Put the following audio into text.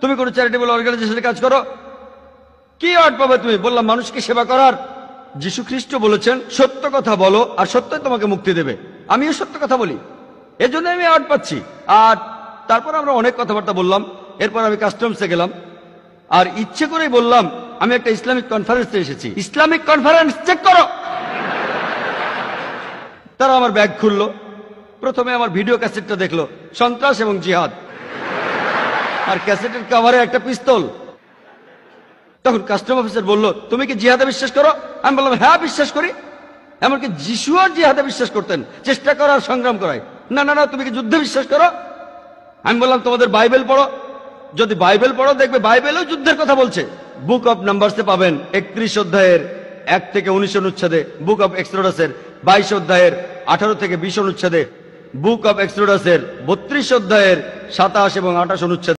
তুমি কোনো চ্যারিটেবল অর্গানাইজেশনে কাজ করো, কি অ্যাওয়ার্ড পাবে তুমি? বললাম মানুষকে সেবা করার। যীশু খ্রিস্ট বলেছেন সত্য কথা বলো আর সত্যই তোমাকে মুক্তি দেবে। আমিও সত্য কথা বলি, এজন্য আমি অ্যাওয়ার্ড পাচ্ছি। আর তারপর আমরা অনেক কথাবার্তা বললাম। এরপর আমি কাস্টমসে গেলাম, আর ইচ্ছে করেই বললাম আমি একটা ইসলামিক কনফারেন্সে এসেছি। ইসলামিক কনফারেন্স চেক করো। তারা আমার ব্যাগ খুললো, প্রথমে আমার ভিডিও ক্যাসেটটা দেখলো, সন্ত্রাস এবং জিহাদ, আর ক্যাসেটের কভারে একটা পিস্তল। তখন কাস্টম অফিসার বলল, তুমি কি জিহাদে বিশ্বাস করো? আমি বললাম হ্যাঁ বিশ্বাস করি। এমনকি যিশুও জিহাদে বিশ্বাস করতেন, চেষ্টা করার সংগ্রাম করায়। না না না, তুমি কি যুদ্ধে বিশ্বাস করো? আমি বললাম তোমাদের বাইবেল পড়ো, যদি বাইবেল পড়ো দেখবে বাইবেলেও যুদ্ধের কথা বলছে। বুক অফ নাম্বারসে পাবেন 31 অধ্যায়ের 1 থেকে 19 অনুচ্ছেদে, বুক অফ এক্সোডাসের 22 অধ্যায়ের 18 থেকে 20 অনুচ্ছেদে, বুক অফ এক্সোডাসের 32 অধ্যায়ের 27 এবং 28 অনুচ্ছেদ।